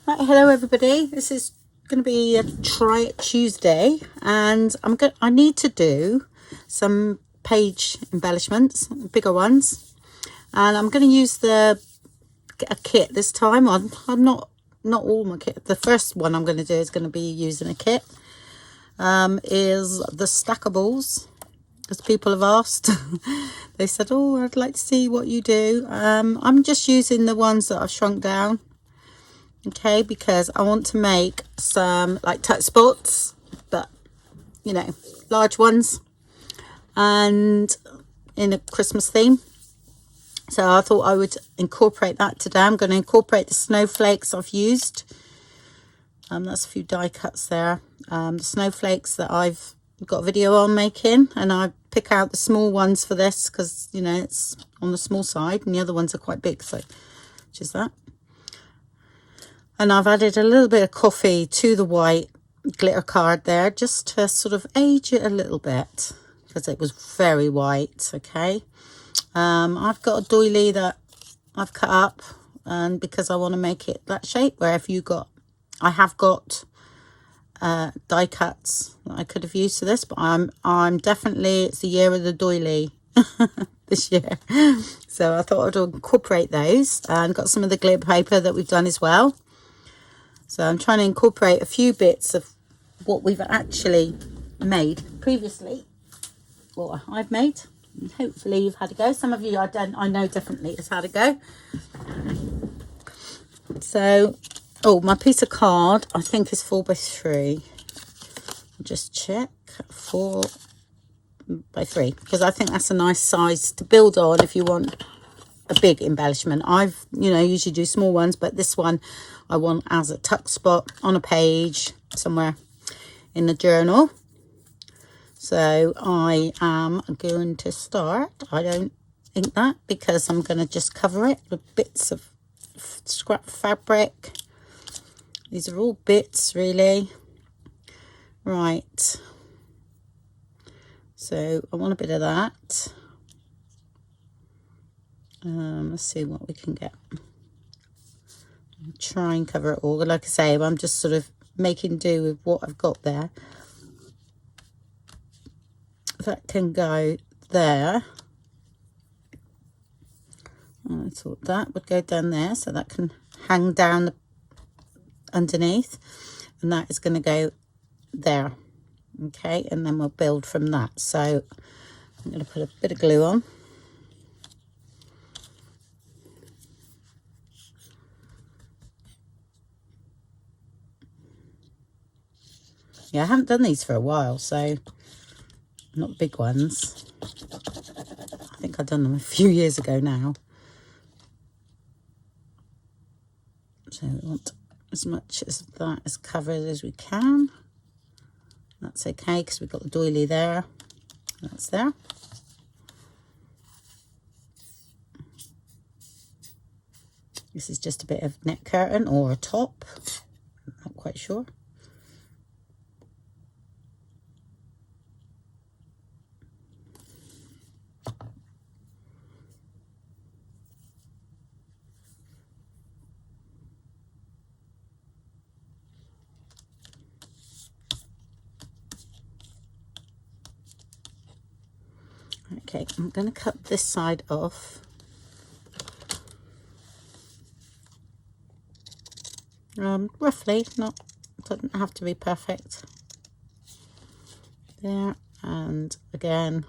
Right, hello everybody. This is going to be a Try It Tuesday, and I need to do some page embellishments, bigger ones, and I'm going to use a kit this time. I'm not all my kit. The first one I'm going to do is going to be using a kit. Is the stackables, as people have asked. They said, "Oh, I'd like to see what you do." I'm just using the ones that I've shrunk down. Okay, because I want to make some like touch spots, but you know, large ones, and in a Christmas theme. So I thought I would incorporate that today. I'm going to incorporate the snowflakes I've used. That's a few die cuts there. The snowflakes that I've got a video on making, and I pick out the small ones for this because, you know, it's on the small side and the other ones are quite big, so which is that. And I've added a little bit of coffee to the white glitter card there, just to sort of age it a little bit, because it was very white. Okay, I've got a doily that I've cut up, and because I want to make it that shape, I have got die cuts that I could have used for this, but I'm definitely, it's the year of the doily this year. So I thought I'd incorporate those, and got some of the glitter paper that we've done as well. So I'm trying to incorporate a few bits of what we've actually made previously, or I've made, and hopefully you've had a go. Some of you I know definitely has had a go. So, oh, my piece of card I think is 4x3. I'll just check, 4x3, because I think that's a nice size to build on if you want a big embellishment. I've, usually do small ones, but this one I want as a tuck spot on a page somewhere in the journal. So I am going to start. I don't ink that because I'm going to just cover it with bits of scrap fabric. These are all bits, really. Right. So I want a bit of that. Let's see what we can get. I'll try and cover it all. Like I say, I'm just sort of making do with what I've got there. That can go there. I thought that would go down there, so that can hang down underneath, and that is going to go there. Okay, and then we'll build from that. So I'm going to put a bit of glue on. Yeah, I haven't done these for a while, so not big ones. I think I've done them a few years ago now. So we want as much as that is covered as we can. That's okay because we've got the doily there. That's there. This is just a bit of neck curtain or a top. I'm not quite sure. Okay, I'm going to cut this side off. Roughly, doesn't have to be perfect. There, and again,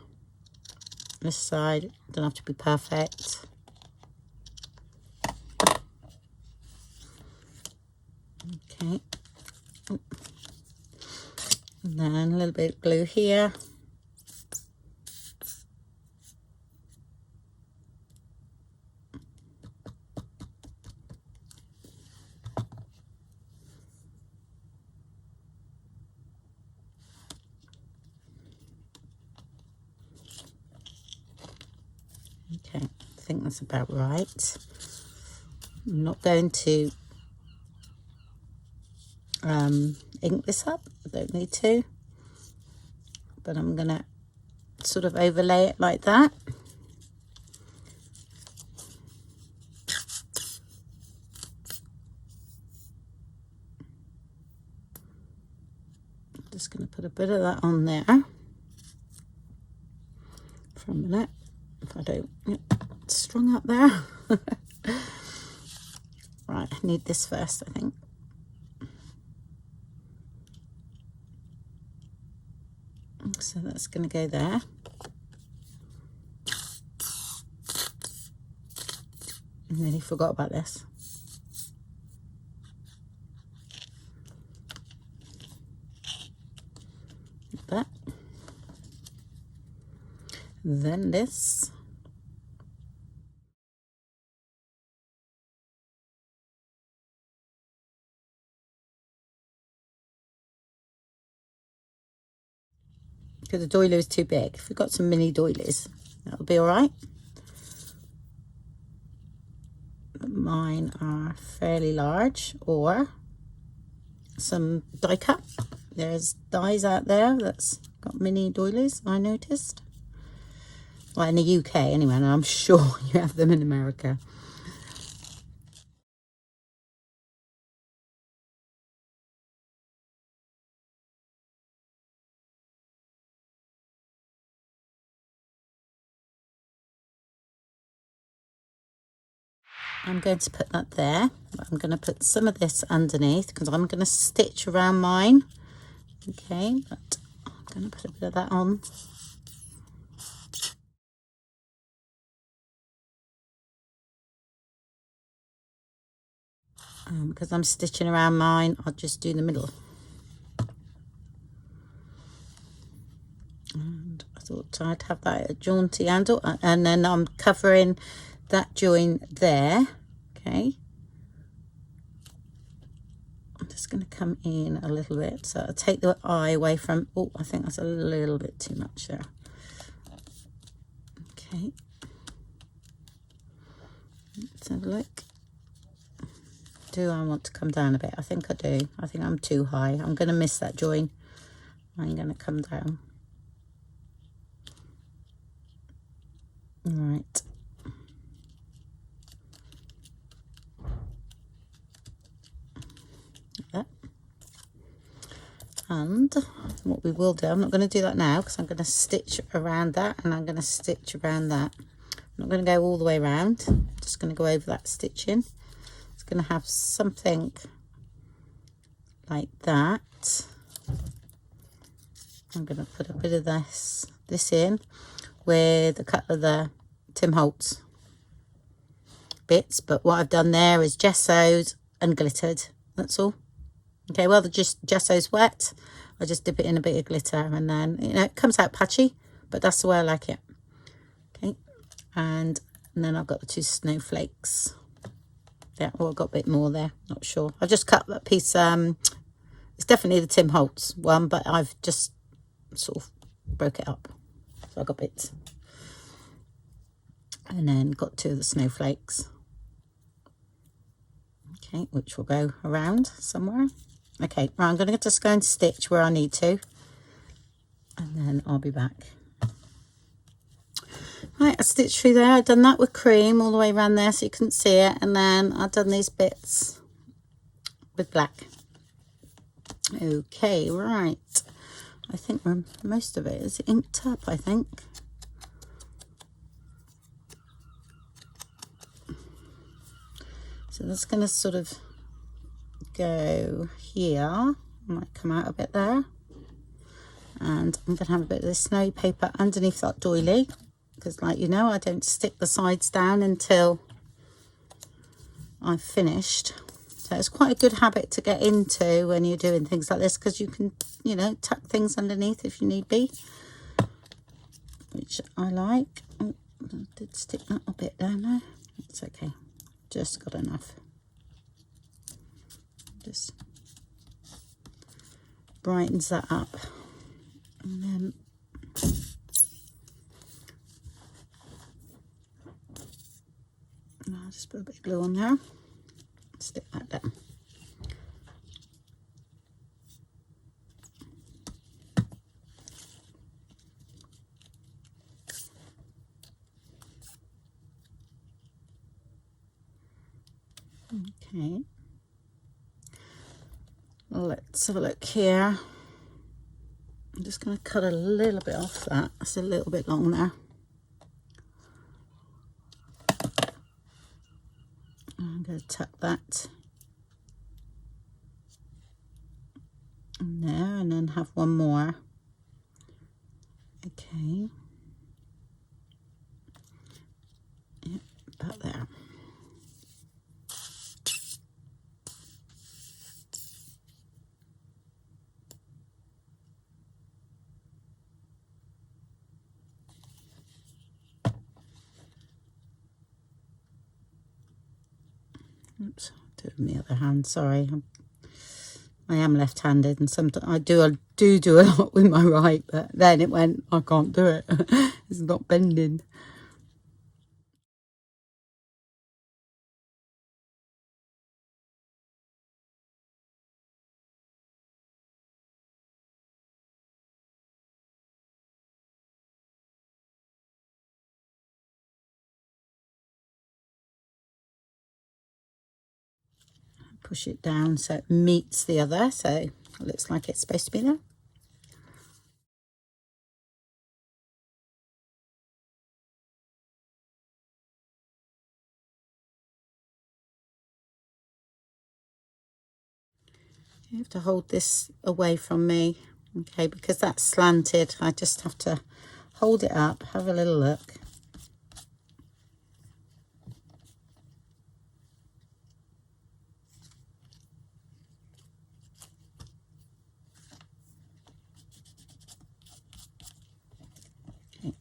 this side don't have to be perfect. Okay, and then a little bit of glue here. Okay, I think that's about right. I'm not going to ink this up, I don't need to, but I'm going to sort of overlay it like that. Just going to put a bit of that on there for a minute. If I don't, yep, it's strung up there. Right, I need this first, I think. So that's going to go there. I nearly forgot about this. That. Then this. Because the doily is too big. If we've got some mini doilies, that'll be all right. But mine are fairly large, or some die cut. There's dies out there that's got mini doilies, I noticed. Well, in the UK anyway, and I'm sure you have them in America. I'm going to put that there. I'm going to put some of this underneath because I'm going to stitch around mine. Okay, but I'm going to put a bit of that on. Because I'm stitching around mine, I'll just do the middle. And I thought I'd have that a jaunty handle, and then I'm covering that join there. Okay, I'm just going to come in a little bit, so I'll take the eye away from, oh, I think that's a little bit too much there. Okay, let's have a look. Do I want to come down a bit? I think I do. I think I'm too high. I'm going to miss that join. I'm going to come down. Right. Like that. And what we will do, I'm not going to do that now because I'm going to stitch around that, and I'm going to stitch around that. I'm not going to go all the way around. I'm just going to go over that stitching. It's going to have something like that. I'm going to put a bit of this in with a couple of the Tim Holtz bits, but what I've done there is gessoed and glittered. That's all. Okay, well, the gesso's wet. I just dip it in a bit of glitter, and then, you know, it comes out patchy, but that's the way I like it. Okay, and then I've got the 2 snowflakes. Yeah, well, I've got a bit more there, not sure. I've just cut that piece. It's definitely the Tim Holtz one, but I've just sort of broke it up. So I got bits. And then got 2 of the snowflakes. Okay, which will go around somewhere. Okay, right, I'm going to just go and stitch where I need to. And then I'll be back. Right, I stitched through there. I've done that with cream all the way around there so you couldn't see it. And then I've done these bits with black. Okay, right. I think most of it is inked up, I think. So that's going to sort of go here. Might come out a bit there. And I'm going to have a bit of this snowy paper underneath that doily. Because, like you know, I don't stick the sides down until I've finished. So it's quite a good habit to get into when you're doing things like this, because you can, you know, tuck things underneath if you need be, which I like. Oh, I did stick that a bit down there. It's okay. Just got enough. Just brightens that up. And then I'll just put a bit of glue on there. Stick that down. Okay. Let's have a look here. I'm just going to cut a little bit off that. That's a little bit long there. I'm going to tuck that in there and then have one more. Okay. Yep, about there. Oops, do it on the other hand. Sorry, I am left-handed, and sometimes I do a lot with my right, but then it went, I can't do it. It's not bending. Push it down so it meets the other, so it looks like it's supposed to be there. You have to hold this away from me, okay, because that's slanted. I just have to hold it up, have a little look. Okay.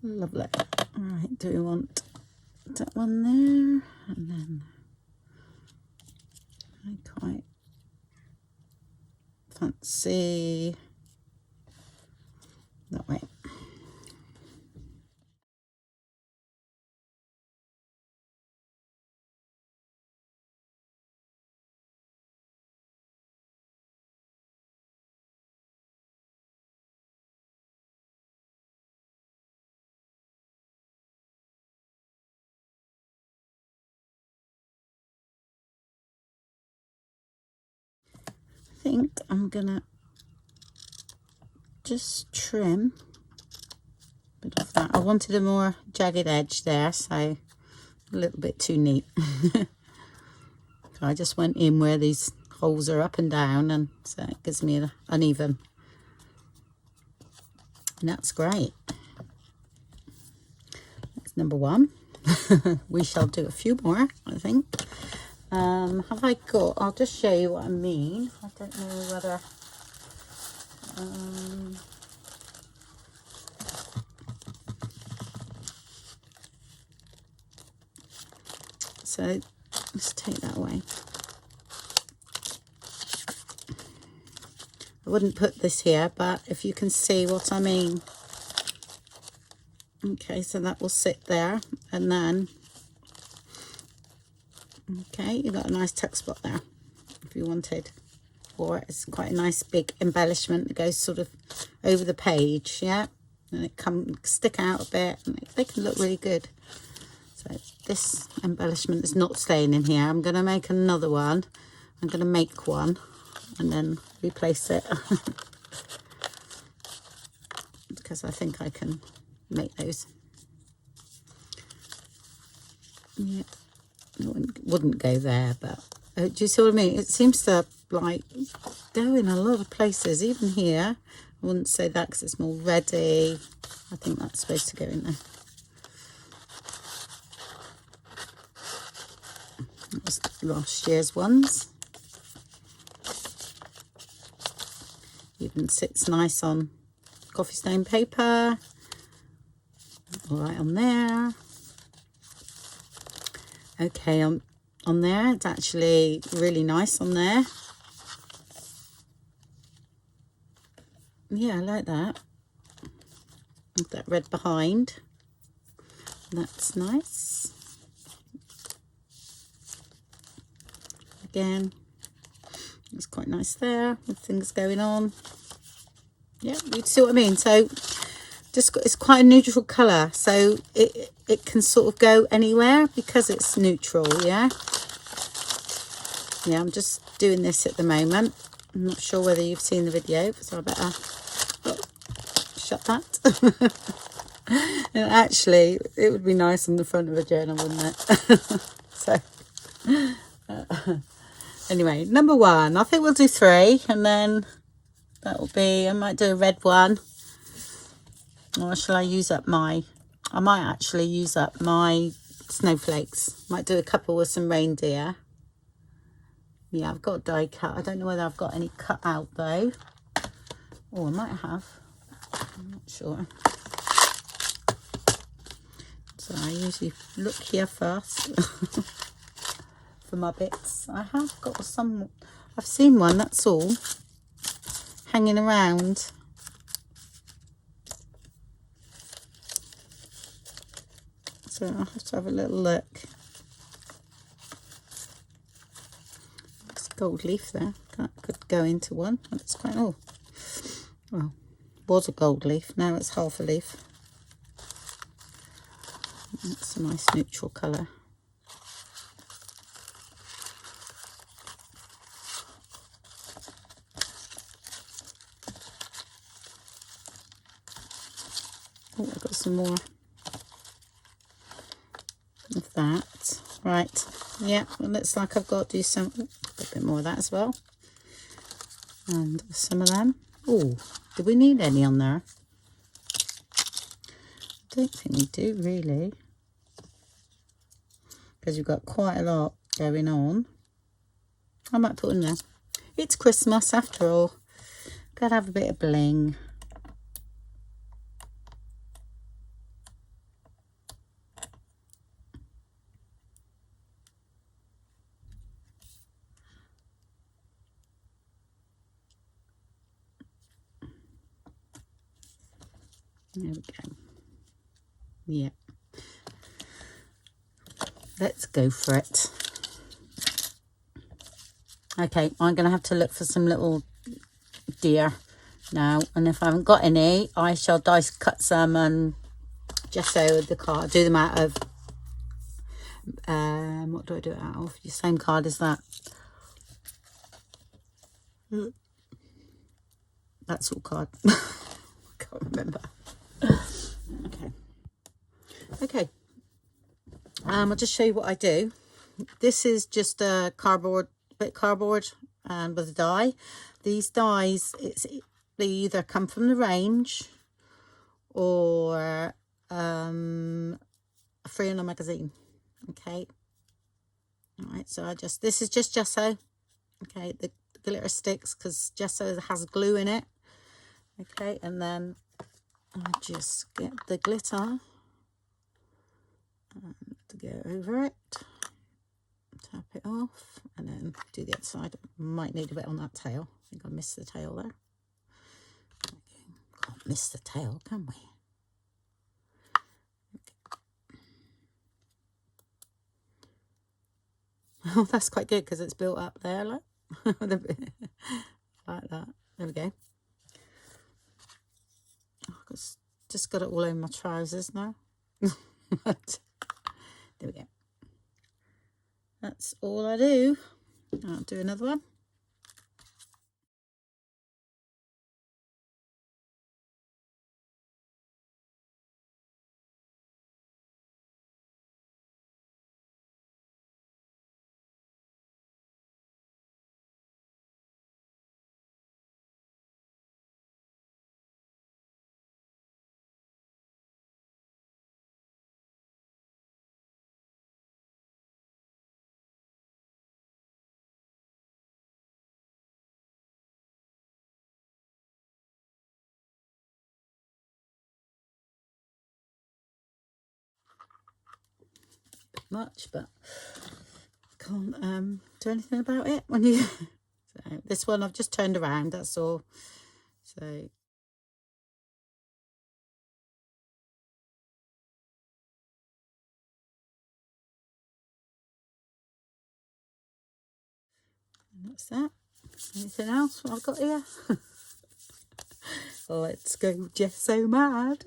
Lovely. All right, do we want that one there? And then I quite fancy that way. I think I'm gonna just trim a bit of that. I wanted a more jagged edge there, so a little bit too neat. So I just went in where these holes are up and down, and so it gives me an uneven. And that's great. That's number one. We shall do a few more, I think. Have I got, I'll just show you what I mean. I don't know whether, so let's take that away. I wouldn't put this here, but if you can see what I mean. Okay, so that will sit there, and then, okay, you've got a nice tuck spot there if you wanted. Or it's quite a nice big embellishment that goes sort of over the page, yeah, and it can stick out a bit, and they can look really good. So this embellishment is not staying in here. I'm going to make another one. I'm going to make one and then replace it because I think I can make those. Yeah, it wouldn't go there, but do you see what I mean? It seems to like go in a lot of places, even here. I wouldn't say that because it's more ready. I think that's supposed to go in there. That was last year's ones. Even sits nice on coffee stain paper. All right on there. Okay, on there, it's actually really nice on there. Yeah, I like that. With that red behind. That's nice. Again, it's quite nice there with things going on. Yeah, you see what I mean? So just it's quite a neutral colour, so it can sort of go anywhere because it's neutral. Yeah, I'm just doing this at the moment. I'm not sure whether you've seen the video, so I better shut that. And actually, it would be nice on the front of a journal, wouldn't it? So, anyway, number 1. I think we'll do 3, and then that will be, I might do a red one. Or shall I use up my, I might actually use up my snowflakes. Might do a couple with some reindeer. Yeah, I've got die cut. I don't know whether I've got any cut out though. Oh, I might have. I'm not sure. So I usually look here first for my bits. I have got some, I've seen one, that's all, hanging around. So I'll have to have a little look. It's a gold leaf there. That could go into one. That's quite, oh, well, was a gold leaf. Now it's half a leaf. That's a nice neutral colour. Oh, I've got some more of that. Right, yeah, it looks like I've got to do some, a bit more of that as well. And some of them. Oh, do we need any on there? I don't think we do really, because we've got quite a lot going on. I might put in there. It's Christmas after all. Gotta have a bit of bling. There we go. Yeah. Let's go for it. Okay, I'm going to have to look for some little deer now. And if I haven't got any, I shall dice cut some and gesso the card. Do them out of, what do I do it out of? The same card as that. That's all card. I can't remember. Okay. Okay. I'll just show you what I do. This is just a cardboard, bit cardboard, and with a die. These dies, they either come from the range or free in a magazine. Okay. All right. So this is just gesso. Okay. The glitter sticks because gesso has glue in it. Okay. And then I just get the glitter and to go over it, tap it off, and then do the other side. Might need a bit on that tail. I think I missed the tail there. Okay. Can't miss the tail, can we? Okay. Oh, that's quite good because it's built up there, like like that. There we go. Oh, just got it all over my trousers now. There we go. That's all I do. I'll do another one. Much, but can't do anything about it when you so this one I've just turned around, that's all. So that's that. Anything else what I've got here? Let's go gesso mad.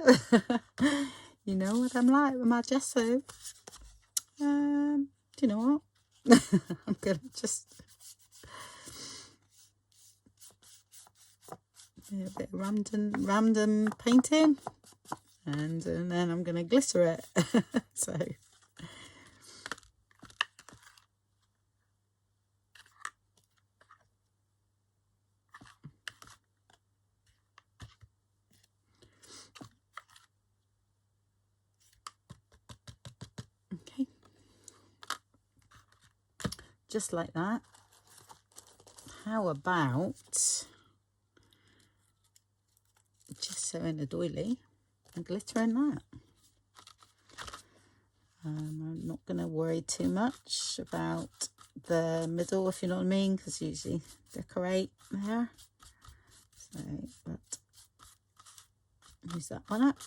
You know what I'm like with my gesso. Do you know what? I'm gonna just A bit of random painting, and then I'm going to glitter it. So okay, just like that. How about gesso in a doily and glitter in that? I'm not going to worry too much about the middle, if you know what I mean, because usually decorate there. So, but use that one up.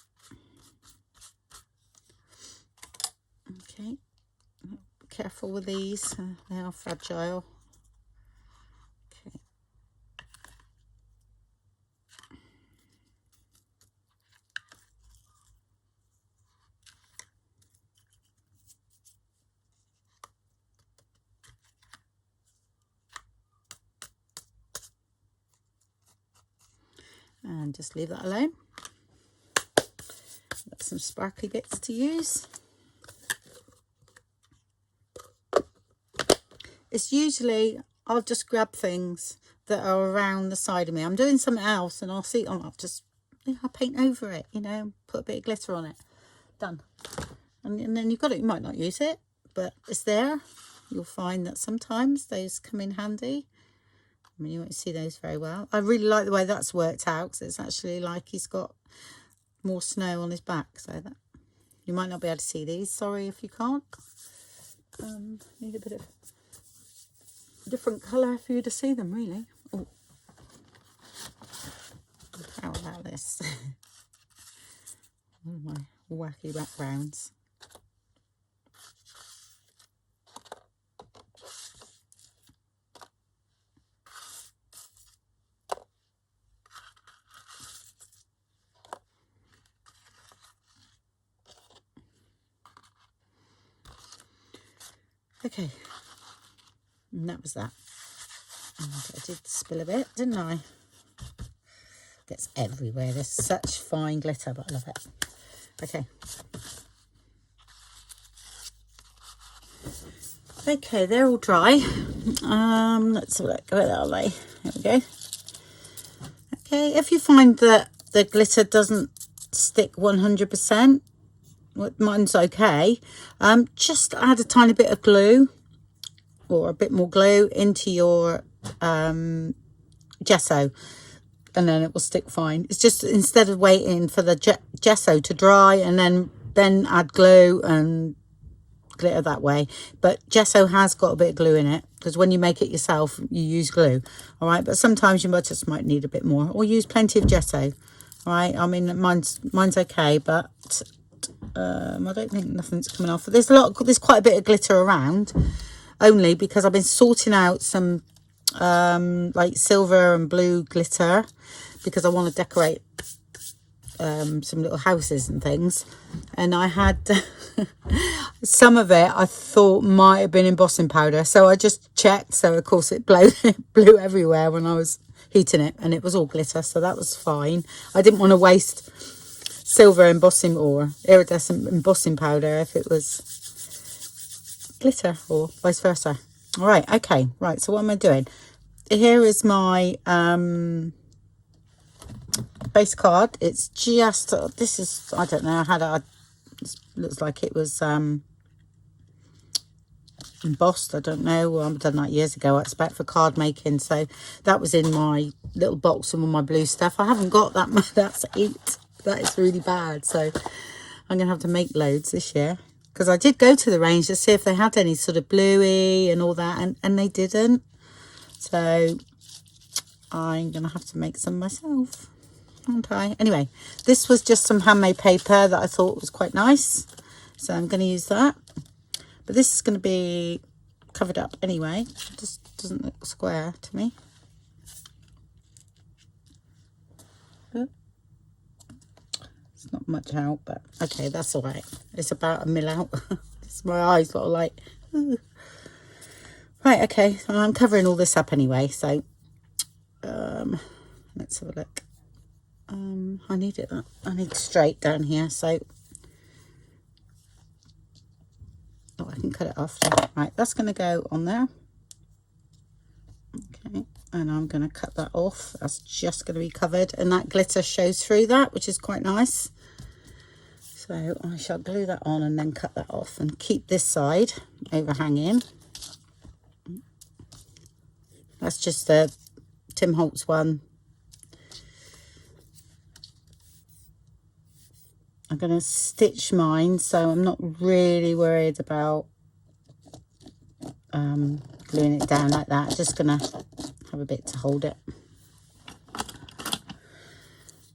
Okay, be careful with these, they are fragile. Okay. And just leave that alone. Got some sparkly bits to use. It's usually, I'll just grab things that are around the side of me. I'm doing something else and I'll see, I'll just, I'll paint over it, put a bit of glitter on it. Done. And then you've got it, you might not use it, but it's there. You'll find that sometimes those come in handy. I mean, you won't see those very well. I really like the way that's worked out, because it's actually like he's got more snow on his back, so that you might not be able to see these. Sorry if you can't. Need a bit of different colour for you to see them, really. Oh, how about this? One of my wacky backgrounds. Okay, and that was that. And I did spill a bit, didn't I? Gets everywhere. There's such fine glitter, but I love it. Okay. Okay, they're all dry. Let's have a look. Where are they? There we go. Okay, if you find that the glitter doesn't stick 100%, mine's okay, just add a tiny bit of glue or a bit more glue into your gesso, and then it will stick fine. It's just, instead of waiting for the gesso to dry and then add glue and glitter that way. But gesso has got a bit of glue in it, because when you make it yourself you use glue, all right, but sometimes you might need a bit more, or use plenty of gesso. All right, I mean, mine's okay, but I don't think nothing's coming off. There's quite a bit of glitter around, only because I've been sorting out some like silver and blue glitter, because I want to decorate some little houses and things, and I had some of it I thought might have been embossing powder, so I just checked. So of course it blew everywhere when I was heating it, and it was all glitter, so that was fine. I didn't want to waste silver embossing or iridescent embossing powder if it was glitter, or vice versa. All right, okay, right, so what am I doing? Here is my base card. It's just, this is, I don't know, it looks like it was embossed. I don't know, I've done that years ago, I expect, for card making. So that was in my little box of all my blue stuff. I haven't got that much. That's it. That is really bad. So I'm gonna have to make loads this year, because I did go to the range to see if they had any sort of bluey and all that, and they didn't. So I'm gonna have to make some myself, aren't I? Anyway, this was just some handmade paper that I thought was quite nice, so I'm going to use that. But this is going to be covered up anyway. It just doesn't look square to me. It's not much out, but okay, that's all right. It's about 1 mil out. It's my eyes sort of like, ooh. Right, okay, so I'm covering all this up anyway, so let's have a look. I need it. I need straight down here, so I can cut it off. Right, that's going to go on there. Okay, and I'm going to cut that off. That's just going to be covered, and that glitter shows through that, which is quite nice. So I shall glue that on and then cut that off and keep this side overhanging. That's just the Tim Holtz one. I'm going to stitch mine, so I'm not really worried about gluing it down like that. Just going to have a bit to hold it.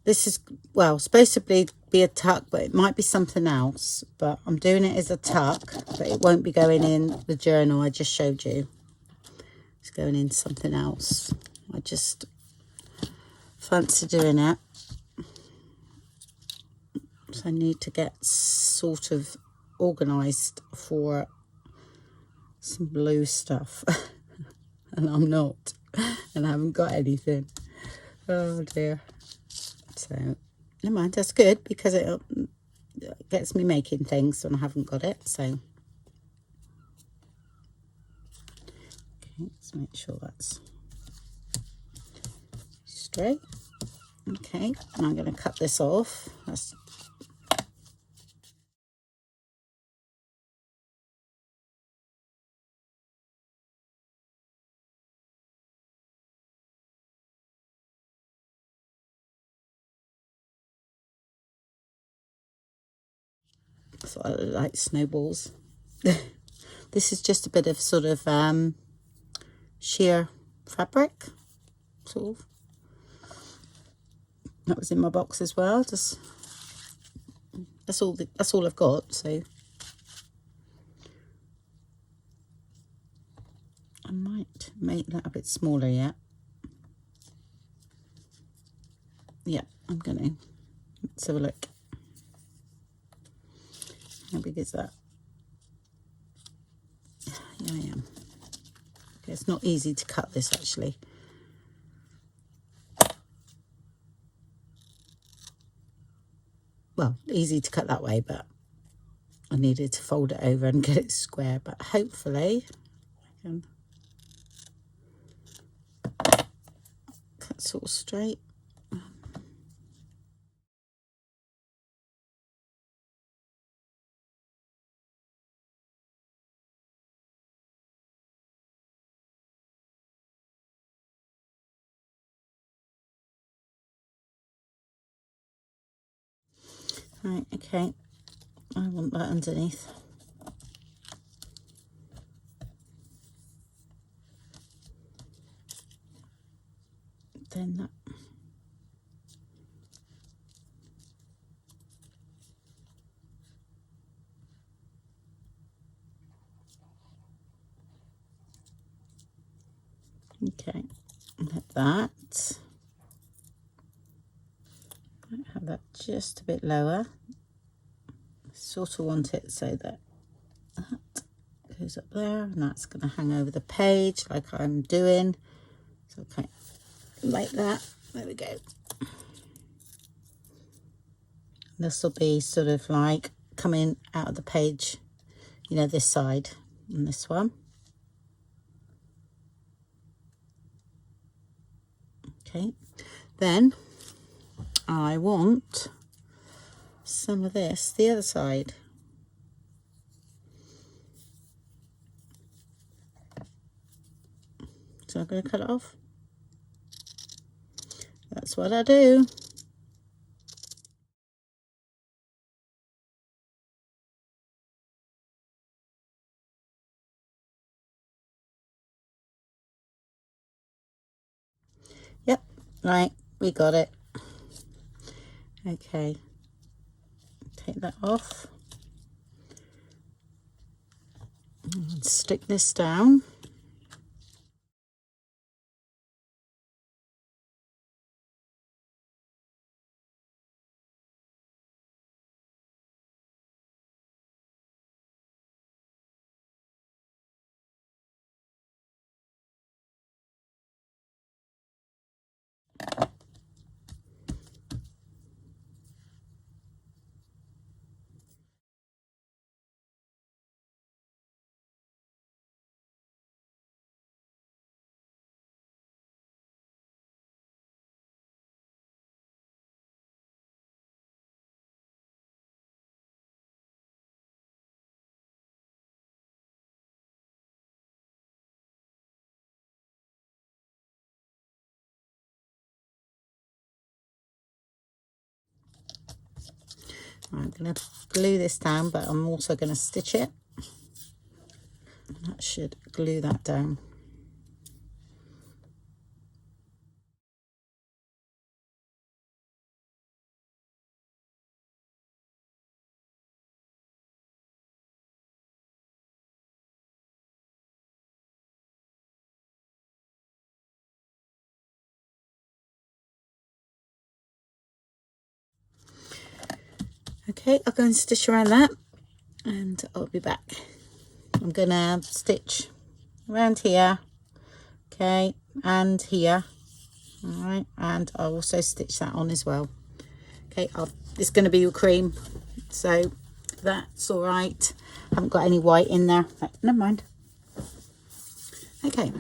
This is, well, supposed to be a tuck, but it might be something else. But I'm doing it as a tuck, but it won't be going in the journal I just showed you. It's going in something else. I just fancy doing it. So I need to get sort of organised for some blue stuff. And I'm not. And I haven't got anything. Oh dear. So, never mind, that's good because it gets me making things when I haven't got it. So, okay, let's make sure that's straight. Okay, and I'm going to cut this off. That's sort of like snowballs. This is just a bit of sort of sheer fabric, sort of. That was in my box as well. Just that's all I've got. So I might make that a bit smaller yet. Yeah, I'm gonna. Let's have a look. How big is that? Yeah, I am. Okay, it's not easy to cut this actually. Well, easy to cut that way, but I needed to fold it over and get it square. But hopefully I can cut sort of straight. Right, okay. I want that underneath. Then that. Okay, like that. Might have that just a bit lower. Sort of want it so that goes up there, and that's going to hang over the page like I'm doing. So okay, like that. There we go. This will be sort of like coming out of the page, you know, this side and this one. Okay, then I want some of this the other side. So I'm going to cut it off. That's what I do. Yep, right, we got it. Okay, take that off and stick this down. I'm going to glue this down, but I'm also going to stitch it. That should glue that down. Okay, I'll go and stitch around that and I'll be back. I'm gonna stitch around here, okay, and here. All right, and I'll also stitch that on as well. Okay, it's going to be with cream, so that's all right. I haven't got any white in there, but never mind. Okay,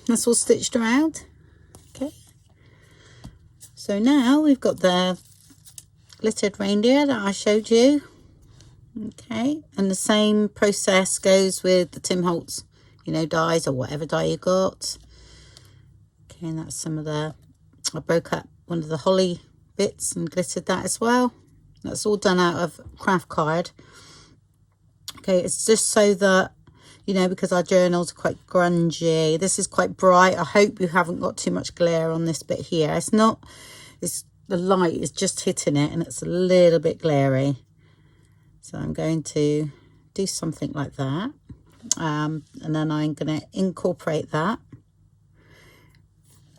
that's all stitched around. Okay, so now we've got the glittered reindeer that I showed you. Okay, and the same process goes with the Tim Holtz, you know, dies or whatever die you got. Okay, and that's some of the, I broke up one of the holly bits and glittered that as well. That's all done out of craft card. Okay, it's just so that, you know, because our journals are quite grungy. This is quite bright. I hope you haven't got too much glare on this bit here. It's not, it's the light is just hitting it and it's a little bit glary. So I'm going to do something like that. And then I'm going to incorporate that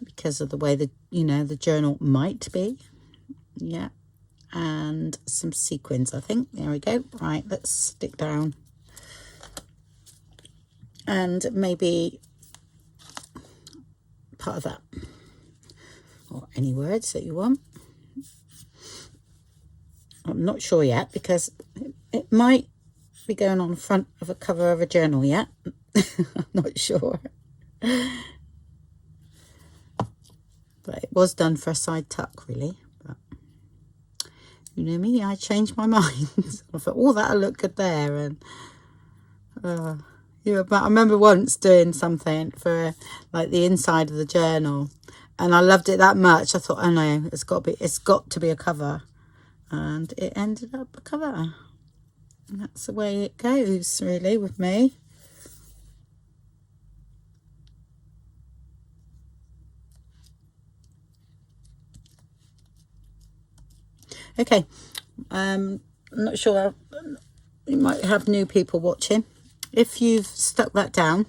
because of the way that, you know, the journal might be. Yeah. And some sequins, I think. There we go. Right, let's stick down. And maybe part of that. Or any words that you want. I'm not sure yet because it might be going on the front of a cover of a journal yet. I'm not sure. But it was done for a side tuck, really. But you know me, I changed my mind. I thought, oh, that'll look good there. And yeah, but I remember once doing something for like the inside of the journal, and I loved it that much. I thought, oh no, it's got to be a cover, and it ended up a cover. And that's the way it goes, really, with me. Okay, I'm not sure. You might have new people watching. If you've stuck that down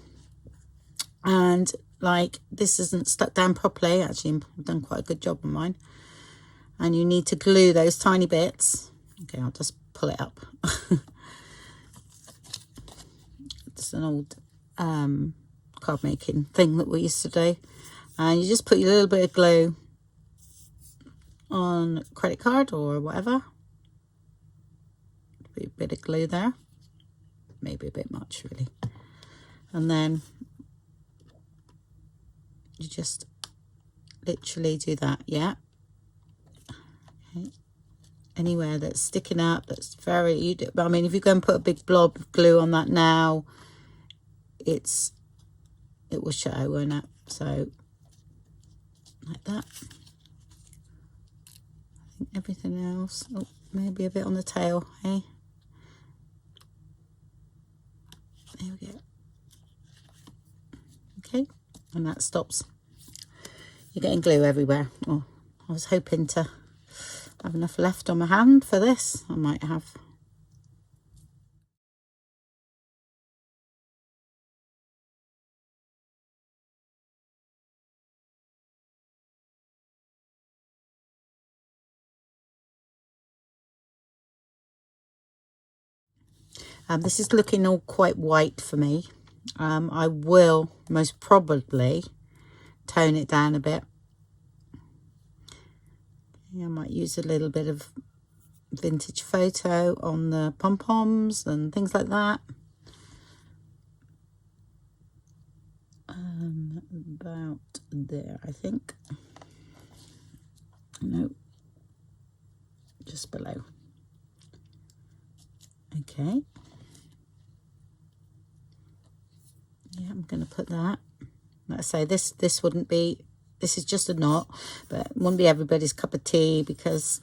and like this isn't stuck down properly, actually I've done quite a good job on mine, and you need to glue those tiny bits. Okay, I'll just pull it up. It's an old card making thing that we used to do, and you just put your little bit of glue on credit card or whatever. Put a bit of glue there, maybe a bit much really, and then you just literally do that. Yeah, okay. Anywhere that's sticking up, that's very, I mean, if you go and put a big blob of glue on that now, it will show, won't it? So like that. I think everything else, oh, maybe a bit on the tail, hey? There we go. Okay, and that stops. You're getting glue everywhere. Oh, I was hoping to have enough left on my hand for this. I might have. This is looking all quite white for me. I will most probably tone it down a bit. I might use a little bit of vintage photo on the pom-poms and things like that. About there, I think. No, just below. Okay. Yeah, I'm going to put that. Like I say, this wouldn't be, this is just a knot, but it wouldn't be everybody's cup of tea because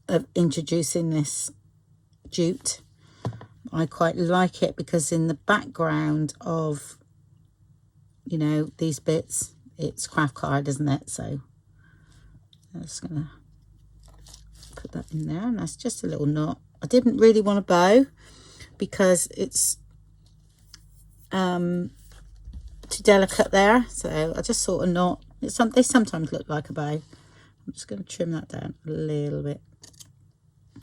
of introducing this jute. I quite like it because in the background of, you know, these bits, it's craft card, isn't it? So I'm just gonna put that in there, and that's just a little knot. I didn't really want a bow because it's too delicate there, so I just thought a knot. They sometimes look like a bow. I'm just going to trim that down a little bit.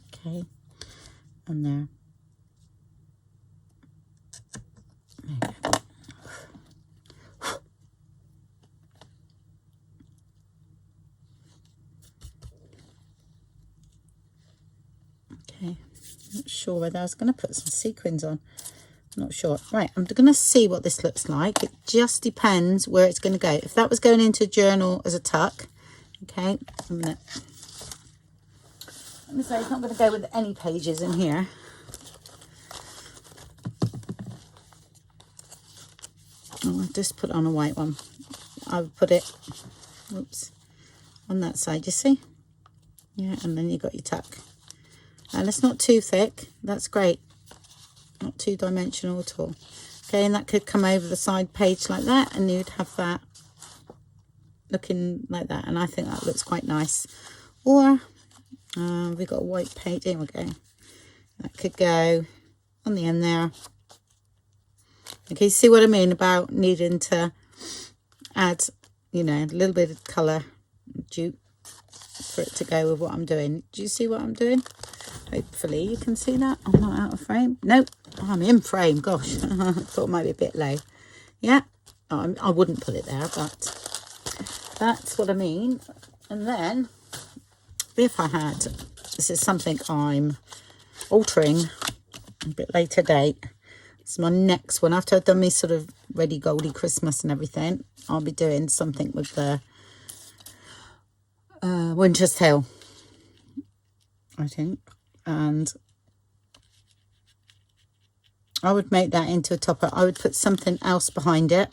Okay, and there. There we go. Okay, not sure whether I was going to put some sequins on. Not sure. Right, I'm going to see what this looks like. It just depends where it's going to go. If that was going into a journal as a tuck, okay, I'm going to say it's not going to go with any pages in here. Oh, I'll just put on a white one. I would put it, oops, on that side, you see? Yeah, and then you got your tuck. And it's not too thick. That's great. Not two dimensional at all. Okay, and that could come over the side page like that, and you'd have that looking like that, and I think that looks quite nice. Or we've got a white page. Here we go. That could go on the end there. Okay, see what I mean about needing to add, you know, a little bit of colour jute for it to go with what I'm doing. Do you see what I'm doing? Hopefully you can see that. I'm not out of frame. Nope, I'm in frame. Gosh, I thought it might be a bit low. Yeah, I wouldn't put it there, but that's what I mean. And then if I had, this is something I'm altering a bit later date. It's my next one. After I've done my sort of ready goldy Christmas and everything, I'll be doing something with the Winter's Tale, I think. And I would make that into a topper. I would put something else behind it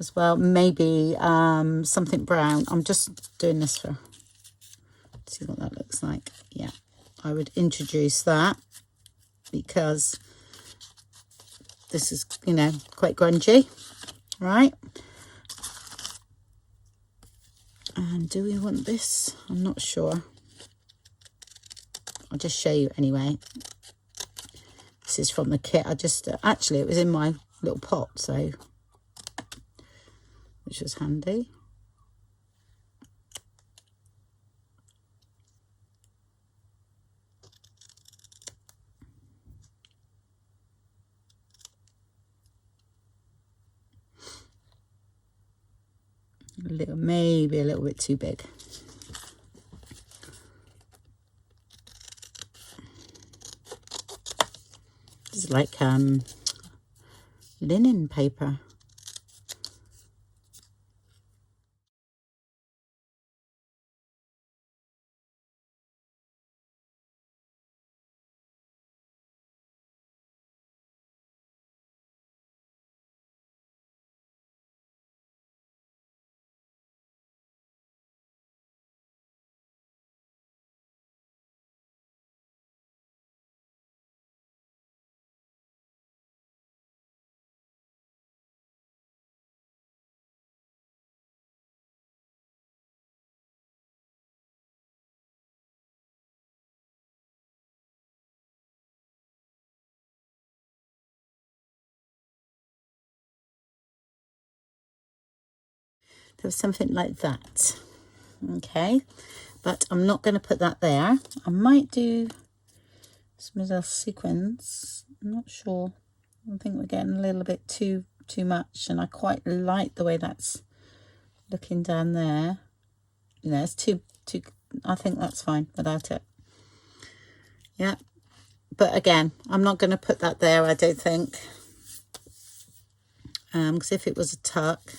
as well. Maybe something brown. I'm just doing this for, see what that looks like. Yeah, I would introduce that because this is, you know, quite grungy, right? And do we want this? I'm not sure. I'll just show you anyway. This is from the kit. I just, actually it was in my little pot, so, which was handy. A little, maybe a little bit too big. This is like linen paper. There was something like that. Okay, but I'm not going to put that there. I might do some little sequins. I'm not sure. I think we're getting a little bit too much, and I quite like the way that's looking down there. You know, it's too. I think that's fine without it. Yeah, but again, I'm not going to put that there. I don't think, because if it was a tuck,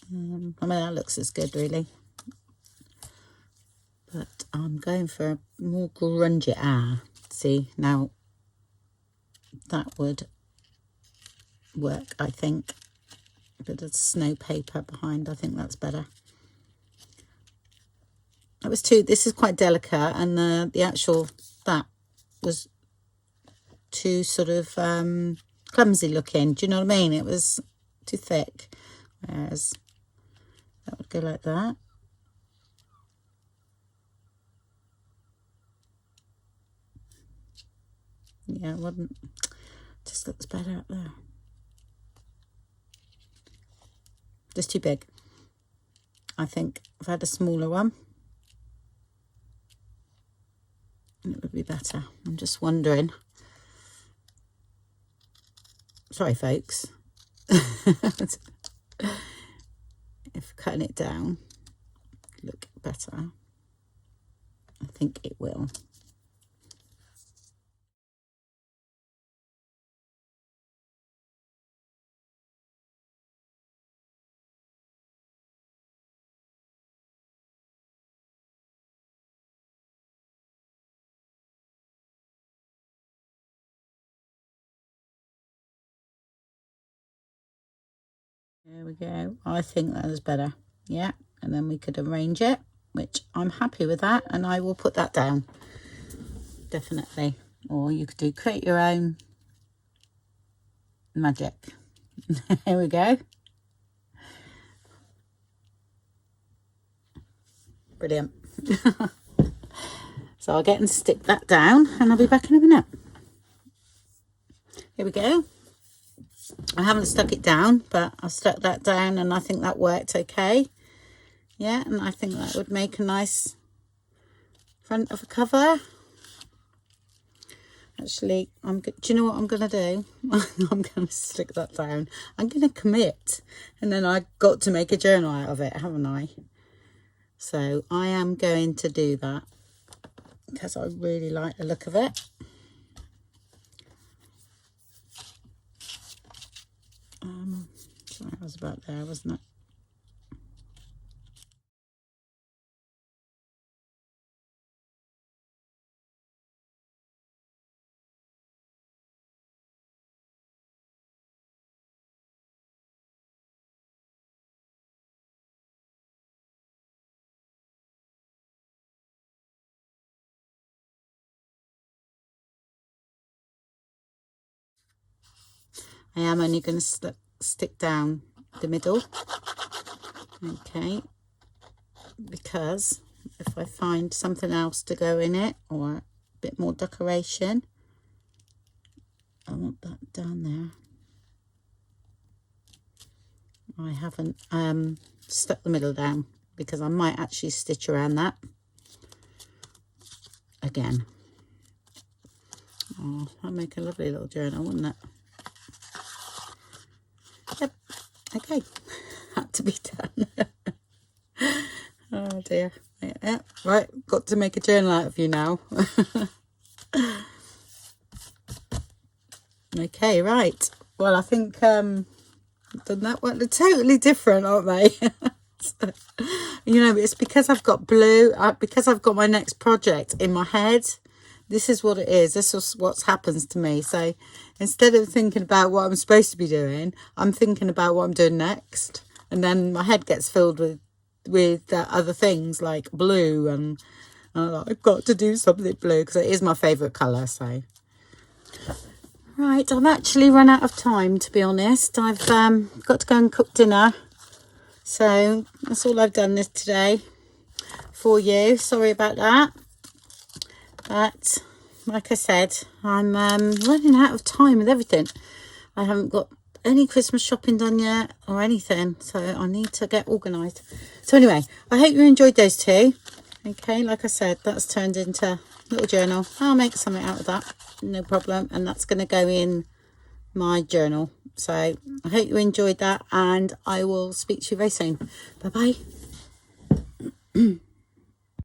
I mean, that looks as good really. But I'm going for a more grungy. See, now that would work, I think. A bit of snow paper behind, I think that's better. it was too, this is quite delicate, and the actual, that was too sort of clumsy looking. Do you know what I mean? It was too thick, whereas that would go like that. Yeah, it wouldn't, just looks better up there. Just too big. I think if I had a smaller one, it would be better. I'm just wondering. Sorry, folks. If cutting it down look better, I think it will. There we go. I think that is better. Yeah, and then we could arrange it, which I'm happy with that, and I will put that down. Definitely. Or you could do create your own magic. Here we go. Brilliant. So I'll get and stick that down, and I'll be back in a minute. Here we go. I haven't stuck it down, but I've stuck that down, and I think that worked okay. Yeah, and I think that would make a nice front of a cover. Actually, do you know what I'm going to do? I'm going to stick that down. I'm going to commit, and then I got to make a journal out of it, haven't I? So I am going to do that because I really like the look of it. Sorry, I was about there, wasn't it? I am only going to stick down the middle, okay, because if I find something else to go in it, or a bit more decoration, I want that down there. I haven't stuck the middle down because I might actually stitch around that again. Oh, that'd make a lovely little journal, wouldn't it? Yep. Okay. Had to be done. Oh dear. Yeah. Right. Got to make a journal out of you now. Okay. Right. Well, I think done that one. They're totally different, aren't they? So, you know, it's because I've got blue. Because I've got my next project in my head. This is what it is. This is what happens to me. So instead of thinking about what I'm supposed to be doing, I'm thinking about what I'm doing next. And then my head gets filled with other things like blue. And I've got to do something blue because it is my favourite colour. So, right, I've actually run out of time, to be honest. I've got to go and cook dinner. So that's all I've done this today for you. Sorry about that. But like I said, I'm running out of time with everything. I haven't got any Christmas shopping done yet or anything, so I need to get organised. So anyway, I hope you enjoyed those two. Okay, like I said, that's turned into a little journal. I'll make something out of that, no problem. And that's going to go in my journal. So I hope you enjoyed that, and I will speak to you very soon. Bye bye.